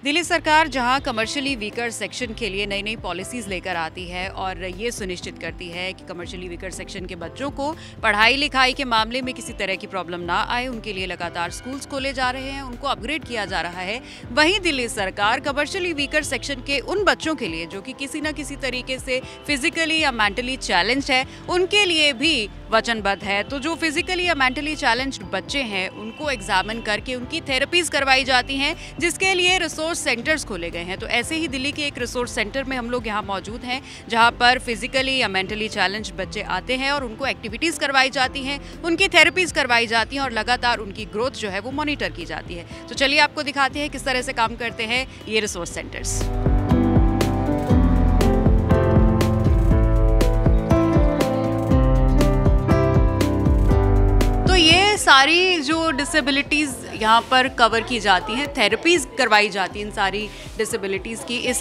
दिल्ली सरकार जहां commercially weaker section के लिए नई नई पॉलिसीज़ लेकर आती है और ये सुनिश्चित करती है कि कमर्शियली वीकर सेक्शन के बच्चों को पढ़ाई लिखाई के मामले में किसी तरह की प्रॉब्लम ना आए, उनके लिए लगातार स्कूल्स खोले जा रहे हैं, उनको अपग्रेड किया जा रहा है। वहीं दिल्ली सरकार कमर्शियली वीकर सेक्शन के उन बच्चों के लिए जो कि किसी न किसी तरीके से फिजिकली या मेंटली चैलेंज्ड है, उनके लिए भी वचनबद्ध है। तो जो फिजिकली या मेंटली चैलेंज्ड बच्चे हैं उनको एग्जामिन करके उनकी थेरेपीज करवाई जाती हैं, जिसके लिए रिसोर्स सेंटर्स खोले गए हैं। तो ऐसे ही दिल्ली के एक रिसोर्स सेंटर में हम लोग यहाँ मौजूद हैं, जहाँ पर फिजिकली या मेंटली चैलेंज्ड बच्चे आते हैं और उनको एक्टिविटीज़ करवाई जाती हैं, उनकी थेरेपीज करवाई जाती हैं और लगातार उनकी ग्रोथ जो है वो मॉनिटर की जाती है। तो चलिए आपको दिखाते हैं किस तरह से काम करते हैं ये रिसोर्स सेंटर्स। सारी जो डिसेबिलिटीज़ यहाँ पर कवर की जाती हैं, थेरेपीज़ करवाई जाती हैं इन सारी डिसेबिलिटीज़ की इस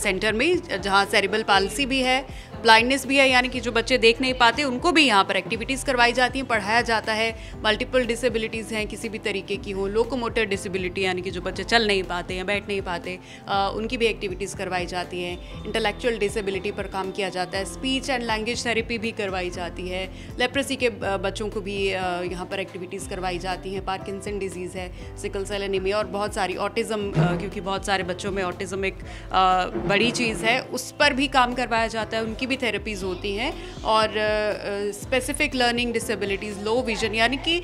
सेंटर में, जहाँ सेरिब्रल पाल्सी भी है, ब्लाइंडनेस भी है, यानी कि जो बच्चे देख नहीं पाते उनको भी यहाँ पर एक्टिविटीज़ करवाई जाती हैं, पढ़ाया जाता है। मल्टीपल डिसेबिलिटीज़ हैं, किसी भी तरीके की हो, लोकोमोटर डिसेबिलिटी यानी कि जो बच्चे चल नहीं पाते या बैठ नहीं पाते, उनकी भी एक्टिविटीज़ करवाई जाती हैं। इंटेलेक्चुअल डिसेबिलिटी पर काम किया जाता है, स्पीच एंड लैंग्वेज थेरेपी भी करवाई जाती है। लेप्रेसी के बच्चों को भी यहाँ पर एक्टिविटीज़ करवाई जाती हैं। पार्किंसन डिजीज़ है, सिकल सेल एनीमिया और बहुत सारी, ऑटिज़म, क्योंकि बहुत सारे बच्चों में ऑटिज़म एक बड़ी चीज़ है, उस पर भी काम करवाया जाता है, उनकी भी थेरेपीज़ होती हैं। और specific learning disabilities, low vision, यानी कि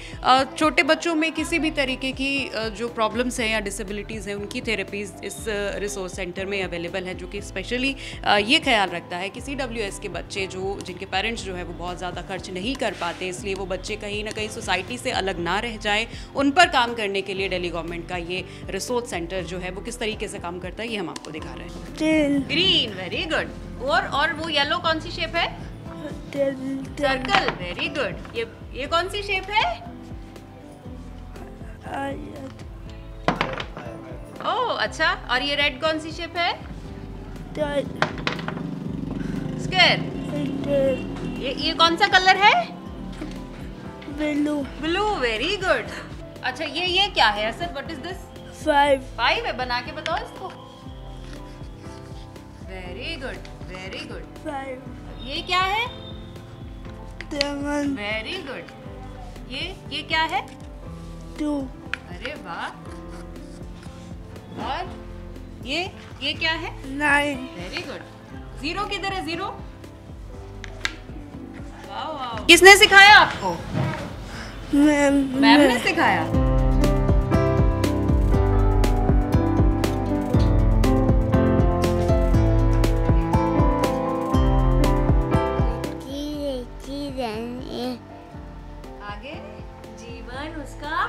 छोटे बच्चों में किसी भी तरीके की जो प्रॉब्लम्स हैं या डिसेबिलिटीज़ हैं, उनकी थेरेपीज़ इस रिसोर्स सेंटर में अवेलेबल है, जो कि स्पेशली ये ख्याल रखता है कि CWS के बच्चे जो जिनके पेरेंट्स जो है वो बहुत ज़्यादा खर्च नहीं कर पाते, इसलिए वो बच्चे कहीं ना कहीं सोसाइटी से अलग ना रह जाएं, उन पर काम करने के लिए दिल्ली गवर्नमेंट का ये रिसोर्स सेंटर जो है वो किस तरीके से काम करता है ये हम आपको दिखा रहे हैं। Green, very good. और वो येलो कौन सी शेप है? Circle, very good. ये कौन सी शेप है? ओह अच्छा। और ये रेड कौन सी शेप है? स्क्वायर। ये कौन सा कलर है? ब्लू। Blue, very good. अच्छा ये क्या है असद? What is this? 5 है, बना के बताओ इसको। Very good, very good. 5। ये क्या है? 7। Very good. ये क्या है? 2। अरे वाह। और ये क्या है? 9। Very good. 0 किधर है? 0? वाह वाह। किसने सिखाया आपको? मैम ने सिखाया। आगे जीवन उसका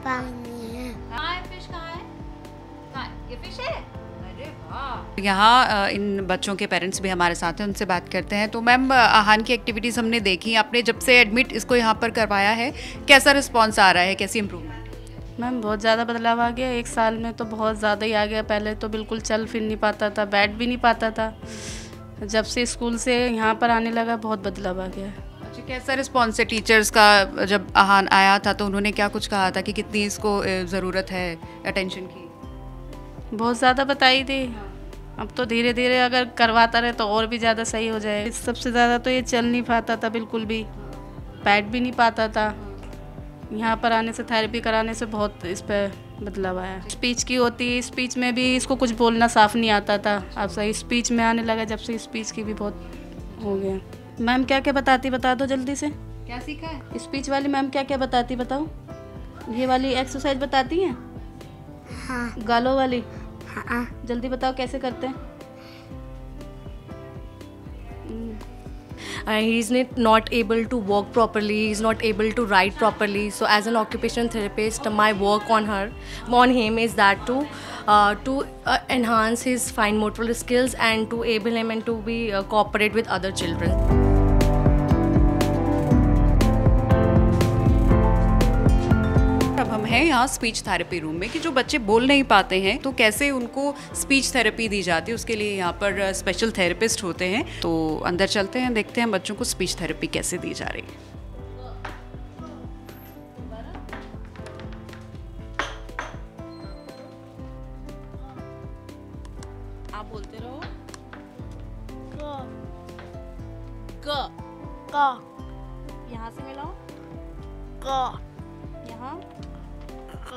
पानी है। कहाँ है फिश? कहाँ है? ये फिश है? अरे वाह। यहाँ इन बच्चों के पेरेंट्स भी हमारे साथ हैं, उनसे बात करते हैं। तो मैम, आहान की एक्टिविटीज़ हमने देखी, आपने जब से एडमिट इसको यहाँ पर करवाया है, कैसा रिस्पॉन्स आ रहा है, कैसी इम्प्रूवमेंट? मैम बहुत ज़्यादा बदलाव आ गया, 1 साल में तो बहुत ज़्यादा ही आ गया। पहले तो बिल्कुल चल फिर नहीं पाता था, बैठ भी नहीं पाता था। जब से स्कूल से यहाँ पर आने लगा बहुत बदलाव आ गया। अच्छा, कैसा रिस्पॉन्स है टीचर्स का? जब आहान आया था तो उन्होंने क्या कुछ कहा था कि कितनी इसको ज़रूरत है अटेंशन की? बहुत ज़्यादा बताई थी। अब तो धीरे धीरे अगर करवाता रहे तो और भी ज़्यादा सही हो जाए। सबसे ज़्यादा तो ये चल नहीं पाता था, बिल्कुल भी बैठ भी नहीं पाता था। यहाँ पर आने से, थेरेपी कराने से बहुत इस पर बदलाव आया। स्पीच की होती, स्पीच में भी इसको कुछ बोलना साफ नहीं आता था, अब सही स्पीच में आने लगा। जब से स्पीच की भी बहुत हो गया। मैम क्या क्या बताती, बता दो जल्दी से। क्या सीखा है? स्पीच वाली मैम क्या क्या बताती बताओ। ये वाली एक्सरसाइज बताती हैं? हाँ। गालों वाली? हाँ। जल्दी बताओ कैसे करते हैं। He is not able to walk properly, he is not able to write properly. So as an occupational therapist, my work on him is that to enhance his fine motor skills and to enable him and to be cooperate with other children. अब हम हैं यहाँ speech therapy room में कि जो बच्चे बोल नहीं पाते हैं तो कैसे उनको स्पीच थेरेपी दी जाती है, उसके लिए यहाँ पर स्पेशल थेरेपिस्ट होते हैं। तो अंदर चलते हैं, देखते हैं बच्चों को स्पीच थेरेपी कैसे दी जा रही है। बोलते रहो। क ग, क यहाँ से मिलाओ, क यहाँ क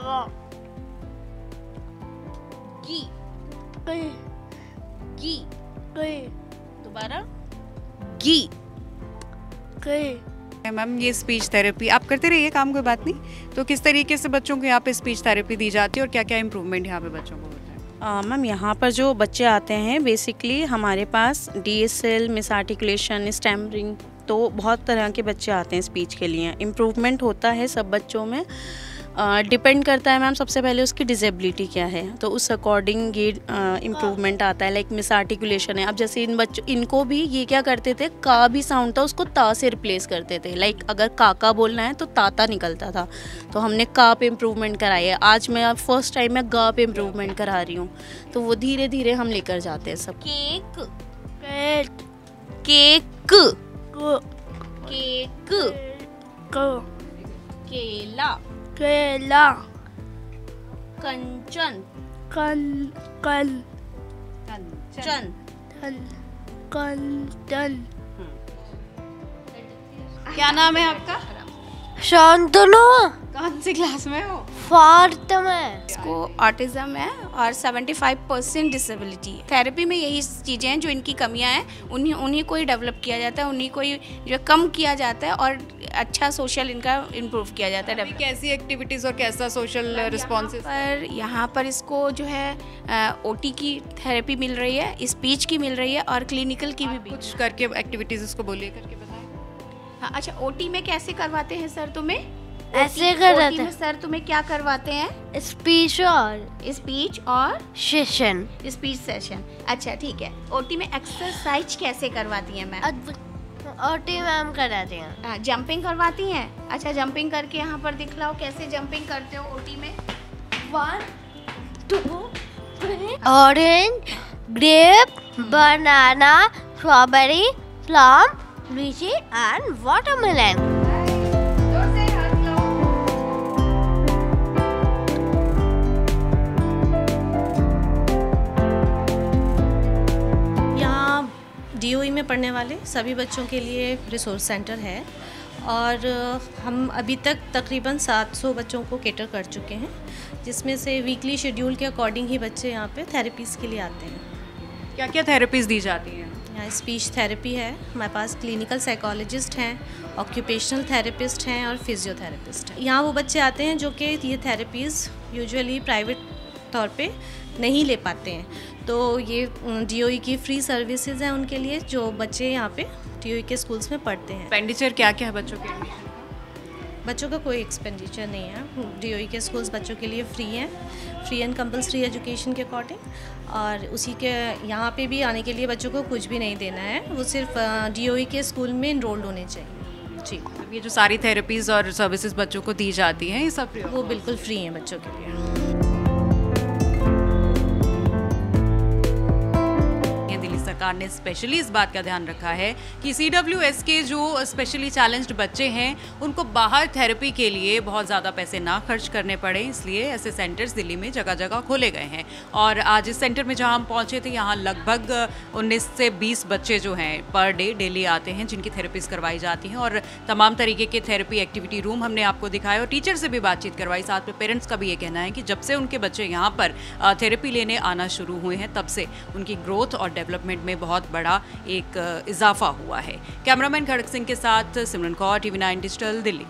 गी, क गी, क दोबारा गी। क मैम ये स्पीच थेरेपी आप करते रहिए काम, कोई बात नहीं। तो किस तरीके से बच्चों को यहाँ पे स्पीच थेरेपी दी जाती है और क्या क्या इम्प्रूवमेंट यहाँ पे बच्चों को होता है? मैम यहाँ पर जो बच्चे आते हैं बेसिकली हमारे पास DSL, मिस आर्टिकुलेशन, स्टैमरिंग, तो बहुत तरह के बच्चे आते हैं स्पीच के लिए। इम्प्रूवमेंट होता है सब बच्चों में, डिपेंड करता है मैम सबसे पहले उसकी डिसेबिलिटी क्या है, तो उस अकॉर्डिंग ये इम्प्रूवमेंट आता है। लाइक मिस आर्टिकुलेशन है, अब जैसे इनको भी ये क्या करते थे, का भी साउंड था उसको ता से रिप्लेस करते थे। लाइक अगर काका बोलना है तो ताता निकलता था, तो हमने का पे इम्प्रूवमेंट कराई है। आज मैं फर्स्ट टाइम मैं गा पे इम्प्रूवमेंट करा रही हूँ, तो वो धीरे धीरे हम लेकर जाते हैं सब। केक, केक केक, क केक, क केला, केला कंचन, कल कल कंचन, कंचन क्या नाम है आपका? शांतनु कौन सी क्लास में हो? फोर्थ में। इसको ऑटिज्म है और 75% डिसेबिलिटी है। थेरेपी में यही चीज़ें हैं जो इनकी कमियां हैं, उन्हीं को ही डेवलप किया जाता है, उन्हीं को ही जो कम किया जाता है और अच्छा सोशल इनका इम्प्रूव किया जाता है। कैसी एक्टिविटीज़ और कैसा सोशल रिस्पॉन्सेज? यहाँ पर इसको जो है OT की थेरेपी मिल रही है, स्पीच की मिल रही है और क्लिनिकल की भी। कुछ करके एक्टिविटीज़ इसको बोलिए, करके बताएं। हाँ, अच्छा OT में कैसे करवाते हैं सर तुम्हें? ऐसे कर रहे OT में सर तुम्हें क्या करवाते हैं? थे स्पीच और स्पीच और सेशन। Speech session. अच्छा ठीक है। OT में एक्सरसाइज कैसे करवाती हैं मैम? OT मैम कराती हैं। जंपिंग करवाती हैं? अच्छा जंपिंग करके यहाँ पर दिखलाओ कैसे जंपिंग करते हो OT में। 1 2 3 ऑरेंज, ग्रेप, बनाना, स्ट्रॉबेरी, प्लम, लीची एंड वाटरमेलन। DOE में पढ़ने वाले सभी बच्चों के लिए रिसोर्स सेंटर है और हम अभी तक तकरीबन 700 बच्चों को केटर कर चुके हैं, जिसमें से वीकली शेड्यूल के अकॉर्डिंग ही बच्चे यहाँ पे थेरेपीज़ के लिए आते हैं। क्या क्या थेरेपीज़ दी जाती हैं? यहाँ स्पीच थेरेपी है, हमारे पास क्लिनिकल साइकोलॉजिस्ट हैं, ऑक्यूपेशनल थेरेपिस्ट हैं और फिजियोथेरेपिस्ट हैं। यहाँ वो बच्चे आते हैं जो कि ये थेरेपीज़ यूजुअली प्राइवेट तौर पे नहीं ले पाते हैं, तो ये DOE की फ्री सर्विसेज हैं उनके लिए जो बच्चे यहाँ पे DOE के स्कूल्स में पढ़ते हैं। एक्सपेंडिचर क्या क्या है बच्चों के एडमिशन का? बच्चों का कोई एक्सपेंडिचर नहीं है, DOE के स्कूल्स बच्चों के लिए फ्री हैं, फ्री एंड कंपलसरी एजुकेशन के अकॉर्डिंग। और उसी के यहाँ पे भी आने के लिए बच्चों को कुछ भी नहीं देना है, वो सिर्फ DOE के स्कूल में इनरोल्ड होने चाहिए। जी, ये जो सारी थेरेपीज़ और सर्विसेज बच्चों को दी जाती हैं ये सब फ्री? वो बिल्कुल फ्री हैं बच्चों के लिए। सरकार ने स्पेशली इस बात का ध्यान रखा है कि CWS के जो स्पेशली चैलेंज्ड बच्चे हैं उनको बाहर थेरेपी के लिए बहुत ज़्यादा पैसे ना खर्च करने पड़े, इसलिए ऐसे सेंटर्स दिल्ली में जगह जगह खोले गए हैं। और आज इस सेंटर में जहां हम पहुंचे थे यहाँ लगभग 19 से 20 बच्चे जो हैं पर डे डेली आते हैं जिनकी थेरेपीज़ करवाई जाती हैं और तमाम तरीके के थेरेपी एक्टिविटी रूम हमने आपको दिखाए और टीचर से भी बातचीत करवाई। साथ में पेरेंट्स का भी ये कहना है कि जब से उनके बच्चे यहाँ पर थेरेपी लेने आना शुरू हुए हैं तब से उनकी ग्रोथ और डेवलपमेंट में बहुत बड़ा एक इजाफा हुआ है। कैमरामैन खड़क सिंह के साथ सिमरन कौर, TV9 डिजिटल, दिल्ली।